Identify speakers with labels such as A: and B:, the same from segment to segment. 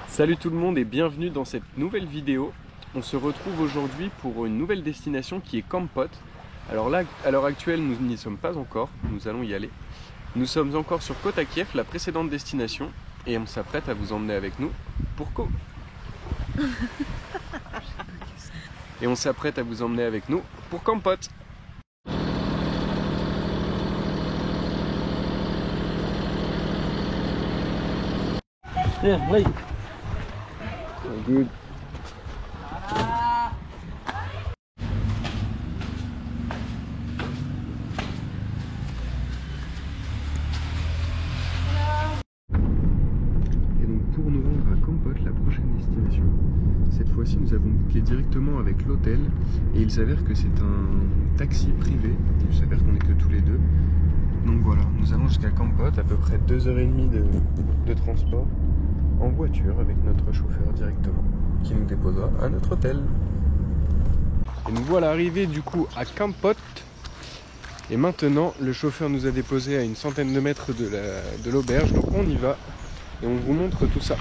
A: Salut tout le monde et bienvenue dans cette nouvelle vidéo. On se retrouve aujourd'hui pour une nouvelle destination qui est Camp Pot. Alors là, à l'heure actuelle, nous n'y sommes pas encore, nous allons y aller. Nous sommes encore sur Kota Kiev, la précédente destination, et on s'apprête à vous emmener avec nous pour Et on s'apprête à vous emmener avec nous pour Camp Pot.
B: Yeah, wait.
A: Good. Et donc pour nous rendre à Camp Pot, la prochaine destination, cette fois-ci nous avons booké directement avec l'hôtel et il s'avère que c'est un taxi privé, il s'avère qu'on n'est que tous les deux. Donc voilà, nous allons jusqu'à Camp Pot, à peu près 2h30 de transport en voiture avec notre chauffeur directement qui nous déposera à notre hôtel. Et nous voilà arrivés du coup à Camp Pot et maintenant le chauffeur nous a déposé à une centaine de mètres de l'auberge, donc on y va et on vous montre tout ça.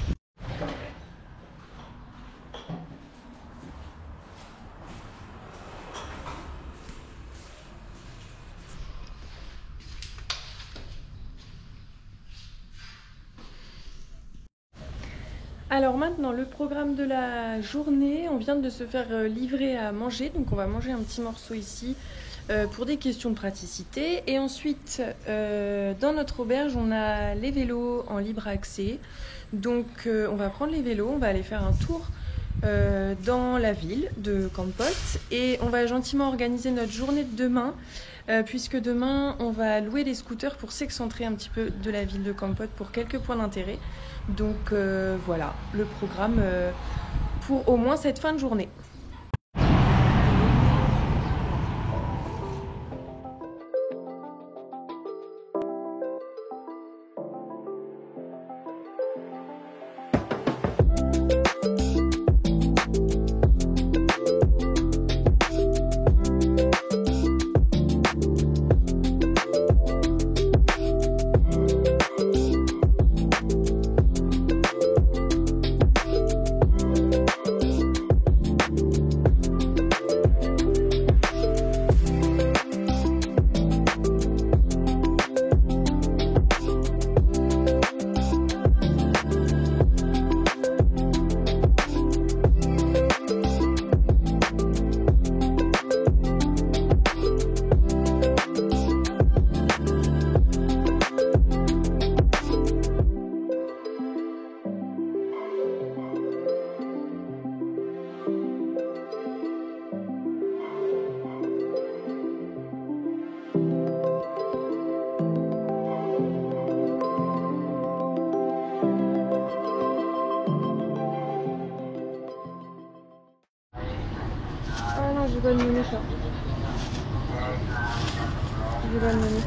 C: Alors maintenant, le programme de la journée, on vient de se faire livrer à manger, donc on va manger un petit morceau ici pour des questions de praticité. Et ensuite, dans notre auberge, on a les vélos en libre accès. Donc on va prendre les vélos, on va aller faire un tour dans la ville de Camp Pot et on va gentiment organiser notre journée de demain. Puisque demain on va louer des scooters pour s'excentrer un petit peu de la ville de Camp Pot pour quelques points d'intérêt. Donc voilà le programme pour au moins cette fin de journée. Je vais le mener ça. Je vais le mener.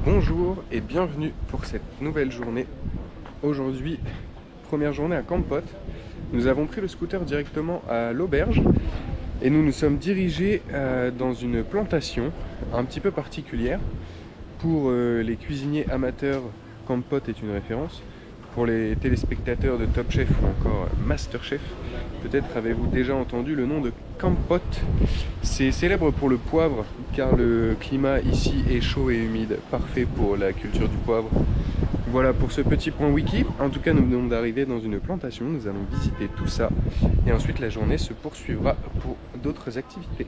A: Bonjour et bienvenue pour cette nouvelle journée. Aujourd'hui, première journée à Camp Pot. Nous avons pris le scooter directement à l'auberge et nous nous sommes dirigés dans une plantation un petit peu particulière. Pour les cuisiniers amateurs, Camp Pot est une référence. Pour les téléspectateurs de Top Chef ou encore Master Chef, peut-être avez-vous déjà entendu le nom de Camp Pot. C'est célèbre pour le poivre, car le climat ici est chaud et humide, parfait pour la culture du poivre. Voilà pour ce petit point wiki. En tout cas, nous venons d'arriver dans une plantation, nous allons visiter tout ça. Et ensuite, la journée se poursuivra pour d'autres activités.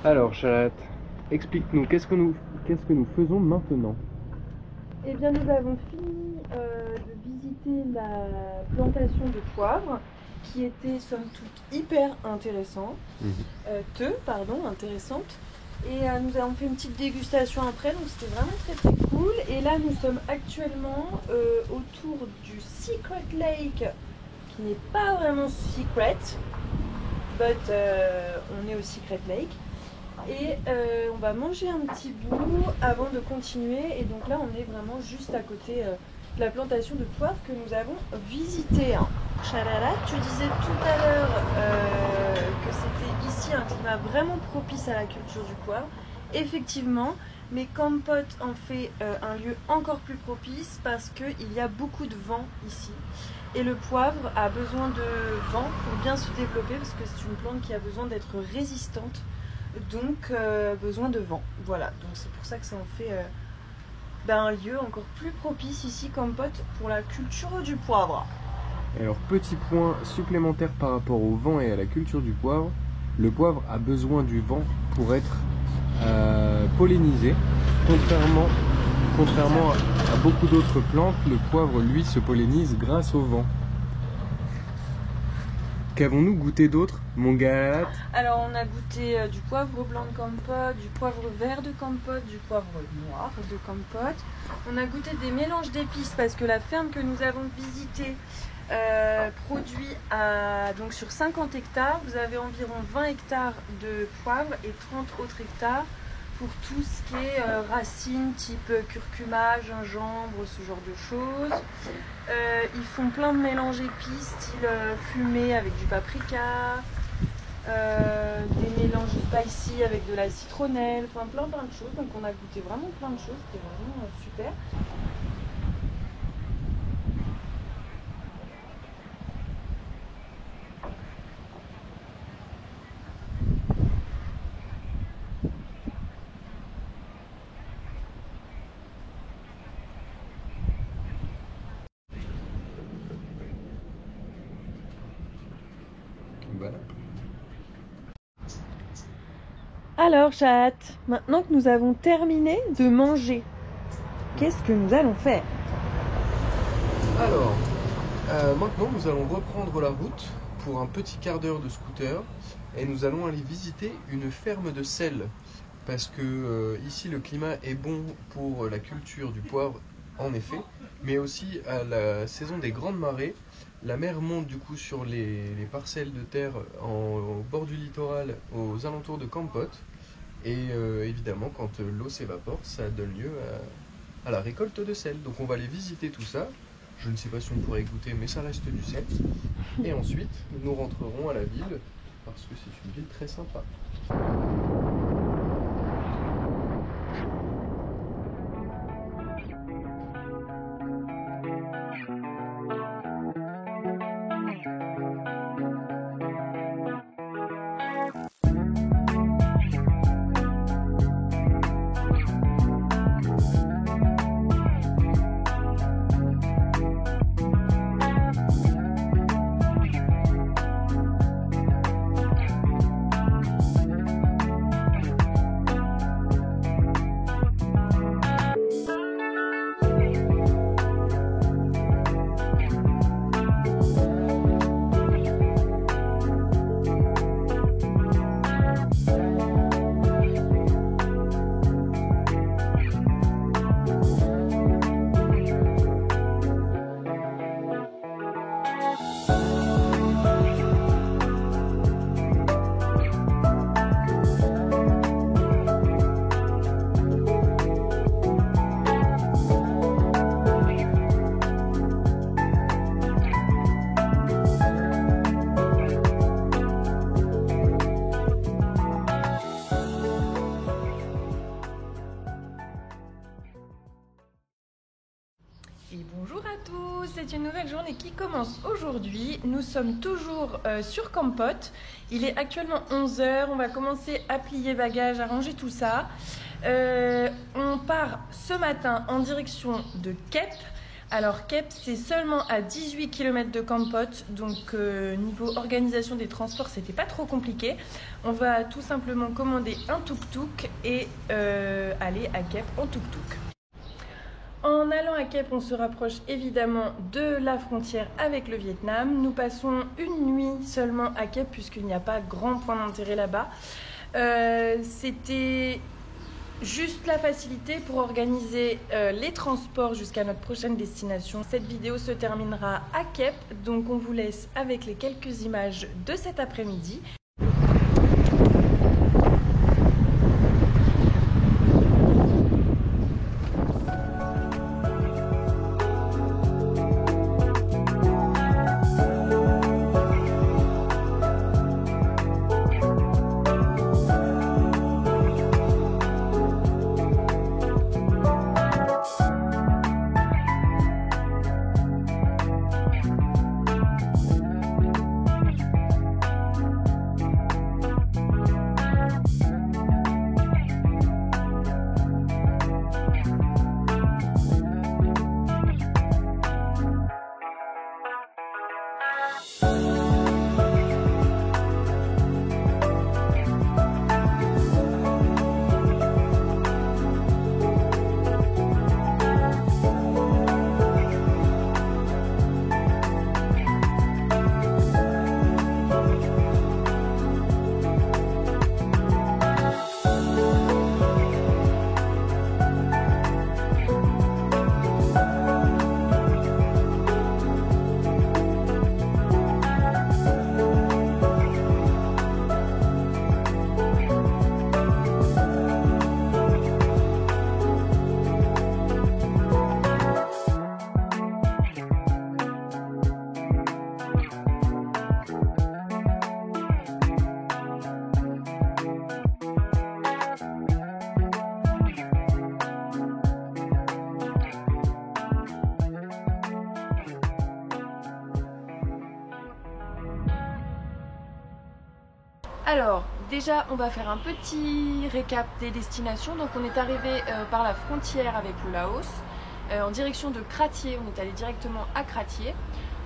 A: Alors Charlotte, explique-nous, qu'est-ce que nous faisons maintenant?
C: Eh bien, nous avons fini de visiter la plantation de poivre qui était somme toute hyper intéressante. Intéressante. Et nous avons fait une petite dégustation après, donc c'était vraiment très très cool. Et là, nous sommes actuellement autour du Secret Lake, qui n'est pas vraiment secret, but on est au Secret Lake. Et on va manger un petit bout avant de continuer. Et donc là, on est vraiment juste à côté de la plantation de poivre que nous avons visitée. Chalala, tu disais tout à l'heure que c'était ici un climat vraiment propice à la culture du poivre. Effectivement, mais Camp Pot en fait un lieu encore plus propice parce qu'il y a beaucoup de vent ici. Et le poivre a besoin de vent pour bien se développer parce que c'est une plante qui a besoin d'être résistante. Donc besoin de vent, voilà, donc c'est pour ça que ça en fait un lieu encore plus propice ici Camp Pot pour la culture du poivre.
A: Alors petit point supplémentaire par rapport au vent et à la culture du poivre, le poivre a besoin du vent pour être pollinisé, contrairement à beaucoup d'autres plantes, le poivre lui se pollinise grâce au vent. Qu'avons-nous goûté d'autre, mon gars?
C: Alors on a goûté du poivre blanc de Camp Pot, du poivre vert de Camp Pot, du poivre noir de Camp Pot. On a goûté des mélanges d'épices parce que la ferme que nous avons visitée produit donc sur 50 hectares. Vous avez environ 20 hectares de poivre et 30 autres hectares pour tout ce qui est racines type curcuma, gingembre, ce genre de choses. Ils font plein de mélanges épices, style fumé avec du paprika, des mélanges spicy avec de la citronnelle, enfin plein de choses. Donc on a goûté vraiment plein de choses, c'était vraiment super.
A: Voilà.
C: Alors chat, maintenant que nous avons terminé de manger, qu'est-ce que nous allons faire?
A: Alors, maintenant nous allons reprendre la route pour un petit quart d'heure de scooter et nous allons aller visiter une ferme de sel parce que ici le climat est bon pour la culture du poivre en effet, mais aussi à la saison des grandes marées. La mer monte du coup sur les parcelles de terre au bord du littoral aux alentours de Kampot et évidemment quand l'eau s'évapore ça donne lieu à la récolte de sel. Donc on va aller visiter tout ça. Je ne sais pas si on pourrait goûter mais ça reste du sel. Et ensuite nous rentrerons à la ville parce que c'est une ville très sympa.
C: Et bonjour à tous, c'est une nouvelle journée qui commence aujourd'hui. Nous sommes toujours sur Kampot. Il est actuellement 11 h, on va commencer à plier bagages, à ranger tout ça. On part ce matin en direction de Kep. Alors Kep, c'est seulement à 18 km de Kampot, donc niveau organisation des transports, c'était pas trop compliqué. On va tout simplement commander un tuk-tuk et aller à Kep en tuk-tuk. En allant à Kep, on se rapproche évidemment de la frontière avec le Vietnam. Nous passons une nuit seulement à Kep puisqu'il n'y a pas grand point d'intérêt là-bas. C'était juste la facilité pour organiser les transports jusqu'à notre prochaine destination. Cette vidéo se terminera à Kep, donc on vous laisse avec les quelques images de cet après-midi. Alors, déjà, on va faire un petit récap des destinations. Donc, on est arrivé par la frontière avec le Laos, en direction de Kratie. On est allé directement à Kratie.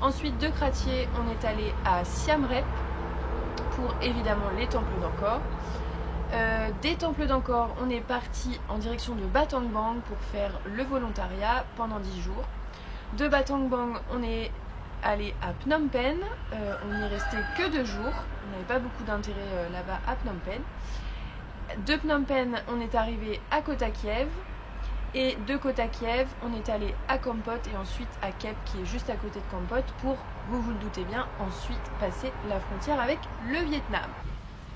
C: Ensuite, de Kratie, on est allé à Siem Reap pour évidemment les temples d'Angkor. Des temples d'Angkor, on est parti en direction de Battambang pour faire le volontariat pendant 10 jours. De Battambang, on est allé à Phnom Penh. On n'y est resté que 2 jours. On n'avait pas beaucoup d'intérêt là-bas à Phnom Penh. De Phnom Penh, on est arrivé à Kota Kiev. Et de Kota Kiev, on est allé à Kampot et ensuite à Kep, qui est juste à côté de Kampot, pour, vous le doutez bien, ensuite passer la frontière avec le Vietnam.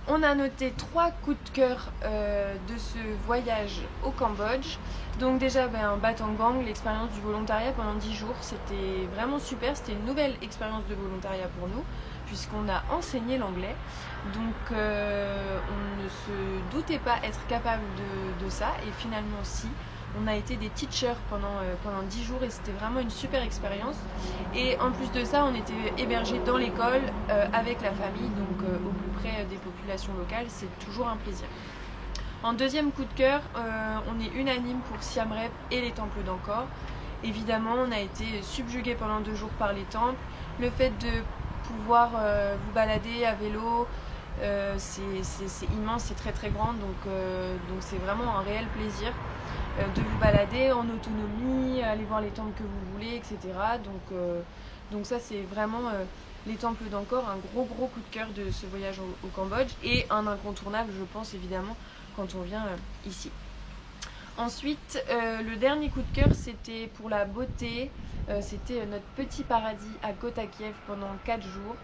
C: On a noté 3 coups de cœur de ce voyage au Cambodge. Donc déjà, Battambang, l'expérience du volontariat pendant 10 jours, c'était vraiment super. C'était une nouvelle expérience de volontariat pour nous, puisqu'on a enseigné l'anglais. Donc on ne se doutait pas être capable de ça, et finalement si. On a été des teachers pendant 10 jours et c'était vraiment une super expérience. Et en plus de ça, on était hébergés dans l'école avec la famille, donc au plus près des populations locales. C'est toujours un plaisir. En deuxième coup de cœur, on est unanime pour Siem Reap et les temples d'Angkor. Évidemment, on a été subjugués pendant 2 jours par les temples. Le fait de pouvoir vous balader à vélo, c'est immense, c'est très très grand, donc c'est vraiment un réel plaisir de vous balader en autonomie, aller voir les temples que vous voulez, etc. Donc ça, c'est vraiment les temples d'Angkor, un gros coup de cœur de ce voyage au Cambodge, et un incontournable, je pense, évidemment, quand on vient ici. Ensuite, le dernier coup de cœur, c'était pour la beauté. C'était notre petit paradis à Kota Kiev pendant 4 jours.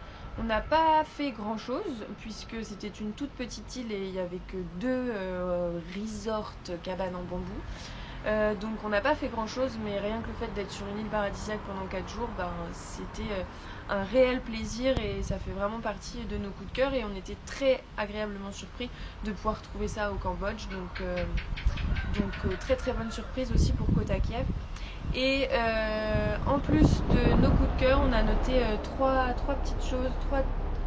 C: On n'a pas fait grand chose puisque c'était une toute petite île et il n'y avait que 2 resorts cabanes en bambou. Donc on n'a pas fait grand chose, mais rien que le fait d'être sur une île paradisiaque pendant 4 jours, c'était un réel plaisir et ça fait vraiment partie de nos coups de cœur, et on était très agréablement surpris de pouvoir trouver ça au Cambodge. Donc très très bonne surprise aussi pour Kota Kiev. Et en plus de nos coups de cœur, on a noté 3 petites choses, 3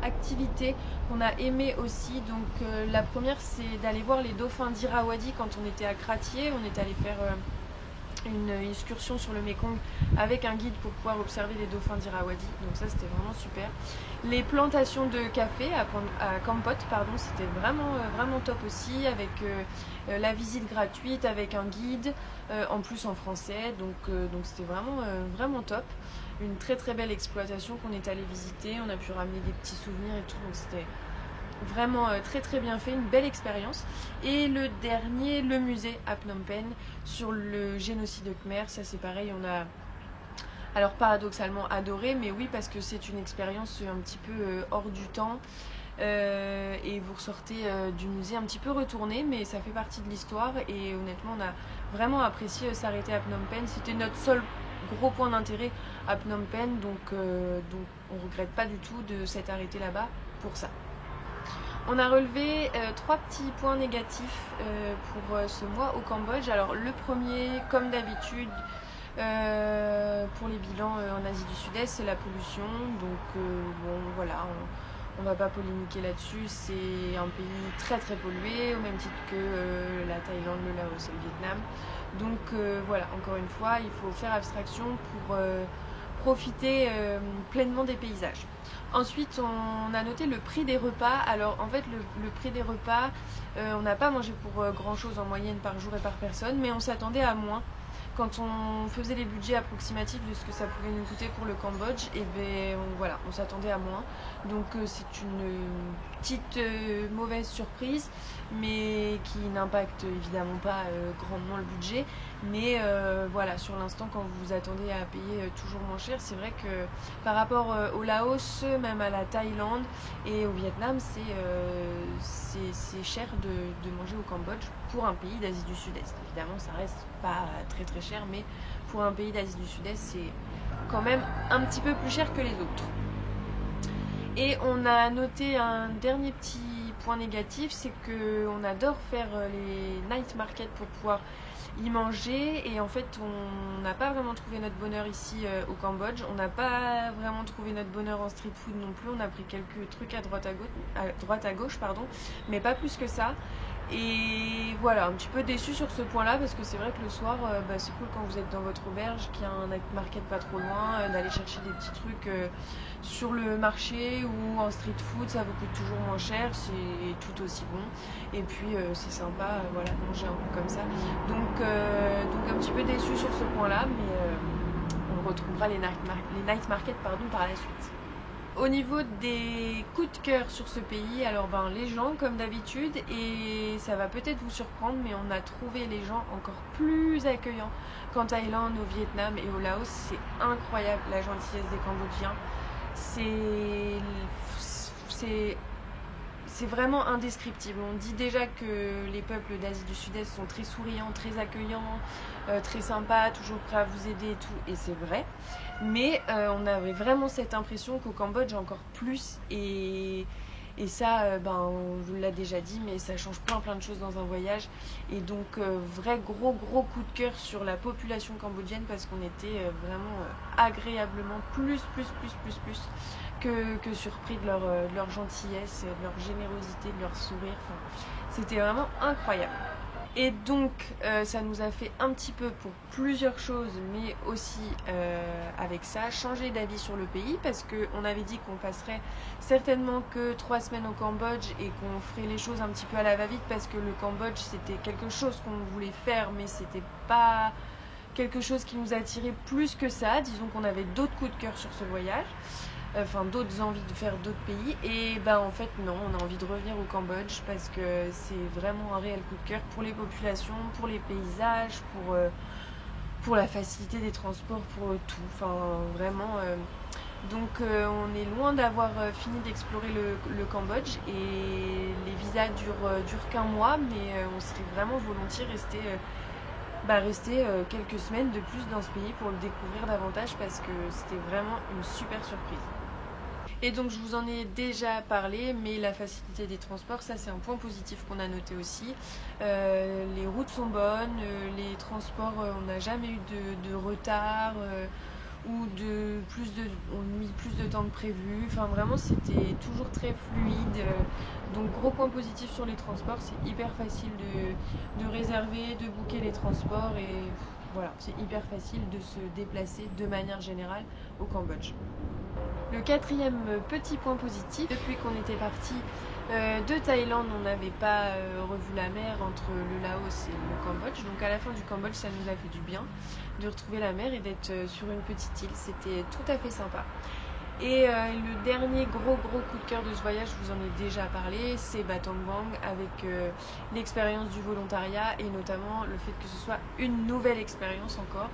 C: activités qu'on a aimées aussi. Donc la première, c'est d'aller voir les dauphins d'Irrawaddy quand on était à Kratie. On est allé faire une excursion sur le Mekong avec un guide pour pouvoir observer les dauphins d'Irrawaddy. Donc ça, c'était vraiment super. Les plantations de café à Kampot, c'était vraiment top aussi, avec la visite gratuite, avec un guide, en plus en français. Donc c'était vraiment top. Une très très belle exploitation qu'on est allé visiter. On a pu ramener des petits souvenirs et tout. Donc c'était vraiment très très bien fait, une belle expérience. Et le dernier, le musée à Phnom Penh sur le génocide de Khmer. Ça, c'est pareil, on a alors paradoxalement adoré, mais oui, parce que c'est une expérience un petit peu hors du temps, et vous ressortez du musée un petit peu retourné, mais ça fait partie de l'histoire, et honnêtement on a vraiment apprécié s'arrêter à Phnom Penh. C'était notre seul gros point d'intérêt à Phnom Penh, donc on regrette pas du tout de s'être arrêté là-bas pour ça. On a relevé 3 petits points négatifs pour ce mois au Cambodge. Alors le premier, comme d'habitude, pour les bilans en Asie du Sud-Est, c'est la pollution. Donc bon, voilà, on va pas polémiquer là-dessus. C'est un pays très très pollué, au même titre que la Thaïlande, le Laos et le Vietnam. Donc voilà, encore une fois, il faut faire abstraction pour profiter pleinement des paysages. Ensuite, on a noté le prix des repas. Alors en fait, le prix des repas, on n'a pas mangé pour grand chose en moyenne par jour et par personne, mais on s'attendait à moins. Quand on faisait les budgets approximatifs de ce que ça pouvait nous coûter pour le Cambodge, et voilà, on s'attendait à moins. Donc c'est une petite mauvaise surprise, mais qui n'impacte évidemment pas grandement le budget. Mais voilà, sur l'instant, quand vous vous attendez à payer toujours moins cher, c'est vrai que par rapport au Laos, même à la Thaïlande et au Vietnam, c'est cher de manger au Cambodge pour un pays d'Asie du Sud-Est. Évidemment, ça reste pas très très cher, mais pour un pays d'Asie du Sud-Est, c'est quand même un petit peu plus cher que les autres. Et on a noté un dernier petit point négatif, c'est qu'on adore faire les night markets pour pouvoir y manger, et en fait on n'a pas vraiment trouvé notre bonheur ici au Cambodge. On n'a pas vraiment trouvé notre bonheur en street food non plus. On a pris quelques trucs à droite à gauche, pardon, mais pas plus que ça. Et voilà, un petit peu déçu sur ce point-là, parce que c'est vrai que le soir, c'est cool quand vous êtes dans votre auberge, qu'il y a un night market pas trop loin, d'aller chercher des petits trucs sur le marché ou en street food. Ça vous coûte toujours moins cher, c'est tout aussi bon. Et puis c'est sympa, voilà, de manger un peu comme ça. Donc un petit peu déçu sur ce point-là, mais on retrouvera les night markets par la suite. Au niveau des coups de cœur sur ce pays, alors les gens comme d'habitude, et ça va peut-être vous surprendre, mais on a trouvé les gens encore plus accueillants qu'en Thaïlande, au Vietnam et au Laos. C'est incroyable la gentillesse des Cambodgiens. C'est vraiment indescriptible. On dit déjà que les peuples d'Asie du Sud-Est sont très souriants, très accueillants, très sympas, toujours prêts à vous aider et tout, et c'est vrai. Mais on avait vraiment cette impression qu'au Cambodge encore plus, et ça, on vous l'a déjà dit, mais ça change plein de choses dans un voyage. Et donc vrai gros coup de cœur sur la population cambodgienne, parce qu'on était vraiment agréablement plus que surpris de leur gentillesse, de leur générosité, de leur sourire. Enfin, c'était vraiment incroyable. Et donc ça nous a fait un petit peu, pour plusieurs choses, mais aussi avec ça, changer d'avis sur le pays, parce qu'on avait dit qu'on passerait certainement que 3 semaines au Cambodge et qu'on ferait les choses un petit peu à la va-vite, parce que le Cambodge c'était quelque chose qu'on voulait faire, mais c'était pas quelque chose qui nous attirait plus que ça. Disons qu'on avait d'autres coups de cœur sur ce voyage, d'autres envies de faire d'autres pays, et en fait non, on a envie de revenir au Cambodge parce que c'est vraiment un réel coup de cœur pour les populations, pour les paysages, pour la facilité des transports, pour tout, vraiment. Donc on est loin d'avoir fini d'explorer le Cambodge, et les visas durent qu'un mois, mais on serait vraiment volontiers rester quelques semaines de plus dans ce pays pour le découvrir davantage, parce que c'était vraiment une super surprise. Et donc je vous en ai déjà parlé, mais la facilité des transports, ça c'est un point positif qu'on a noté aussi. Les routes sont bonnes, les transports, on n'a jamais eu de retard, ou on a mis plus de temps que prévu. Vraiment c'était toujours très fluide. Donc gros point positif sur les transports, c'est hyper facile de réserver, de booker les transports, et voilà, c'est hyper facile de se déplacer de manière générale au Cambodge. Le quatrième petit point positif, depuis qu'on était parti de Thaïlande, on n'avait pas revu la mer entre le Laos et le Cambodge. Donc à la fin du Cambodge, ça nous a fait du bien de retrouver la mer et d'être sur une petite île. C'était tout à fait sympa. Et le dernier gros coup de cœur de ce voyage, je vous en ai déjà parlé, c'est Battambang, avec l'expérience du volontariat, et notamment le fait que ce soit une nouvelle expérience encore.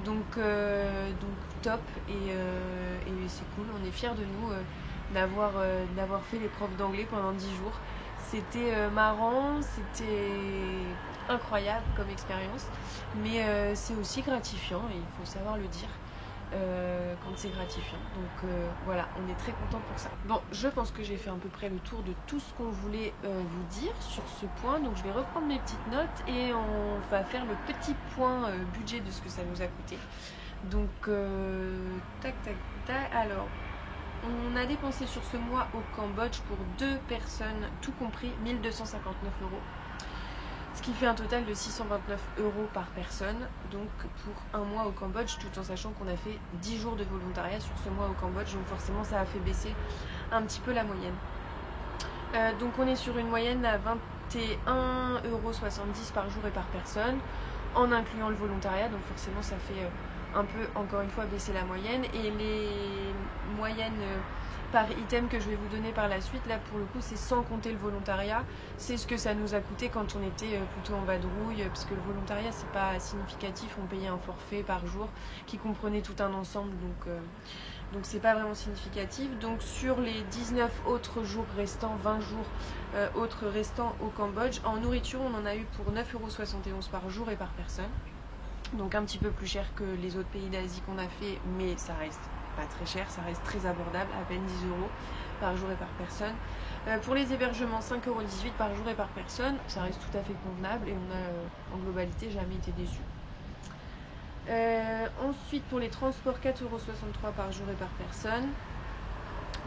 C: Donc top, et c'est cool. On est fiers de nous d'avoir fait l'épreuve d'anglais pendant 10 jours. C'était marrant, c'était incroyable comme expérience, mais c'est aussi gratifiant, et il faut savoir le dire. Quand c'est gratifiant. Donc voilà, on est très content pour ça. Bon, je pense que j'ai fait à peu près le tour de tout ce qu'on voulait vous dire sur ce point. Donc je vais reprendre mes petites notes, et on va faire le petit point budget de ce que ça nous a coûté. Donc tac. Alors, on a dépensé sur ce mois au Cambodge pour 2 personnes, tout compris, 1 259 €. Ce qui fait un total de 629 € par personne, donc pour un mois au Cambodge, tout en sachant qu'on a fait 10 jours de volontariat sur ce mois au Cambodge, donc forcément ça a fait baisser un petit peu la moyenne. Donc on est sur une moyenne à 21,70 € par jour et par personne, en incluant le volontariat, donc forcément ça fait un peu, encore une fois, baisser la moyenne. Et les moyennes par item que je vais vous donner par la suite, là pour le coup c'est sans compter le volontariat, c'est ce que ça nous a coûté quand on était plutôt en vadrouille, parce que le volontariat c'est pas significatif, on payait un forfait par jour qui comprenait tout un ensemble, donc c'est pas vraiment significatif. Donc sur les 19 autres jours restants, 20 jours autres restants au Cambodge, en nourriture on en a eu pour 9,71 € par jour et par personne, donc un petit peu plus cher que les autres pays d'Asie qu'on a fait, mais ça reste pas très cher, ça reste très abordable, à peine 10 €. par jour et par personne. Pour les hébergements, 5,18 € par jour et par personne, ça reste tout à fait convenable et on a en globalité jamais été déçus. Ensuite pour les transports, 4,63 € par jour et par personne.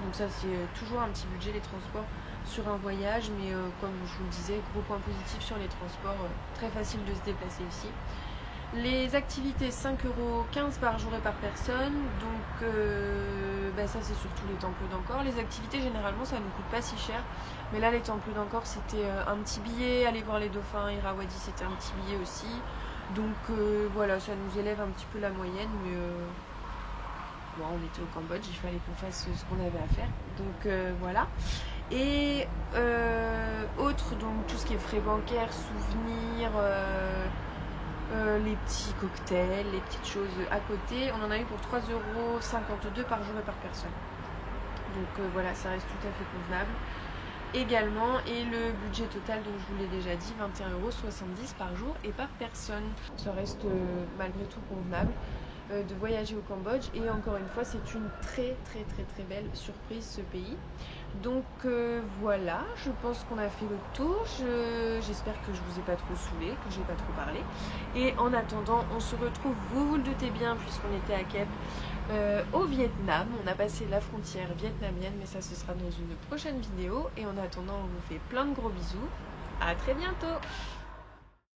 C: Donc ça c'est toujours un petit budget les transports sur un voyage, mais comme je vous le disais, gros point positif sur les transports, très facile de se déplacer ici. Les activités, 5,15 € par jour et par personne, donc ça c'est surtout les temples d'Angkor. Les activités généralement ça ne coûte pas si cher, mais là les temples d'Angkor c'était un petit billet, aller voir les dauphins, Irrawaddy c'était un petit billet aussi, donc voilà, ça nous élève un petit peu la moyenne, mais bon, on était au Cambodge, il fallait qu'on fasse ce qu'on avait à faire, donc voilà. Et autres, donc tout ce qui est frais bancaires, souvenirs, les petits cocktails, les petites choses à côté, on en a eu pour 3,52 € par jour et par personne. Donc voilà, ça reste tout à fait convenable également. Et le budget total, donc je vous l'ai déjà dit, 21,70 € par jour et par personne. Ça reste malgré tout convenable de voyager au Cambodge, et encore une fois c'est une très belle surprise ce pays. Donc voilà, je pense qu'on a fait le tour. J'espère que je vous ai pas trop saoulé, que j'ai pas trop parlé, et en attendant on se retrouve, vous le doutez bien puisqu'on était à Kep, au Vietnam. On a passé la frontière vietnamienne, mais ça ce sera dans une prochaine vidéo, et en attendant on vous fait plein de gros bisous, à très bientôt.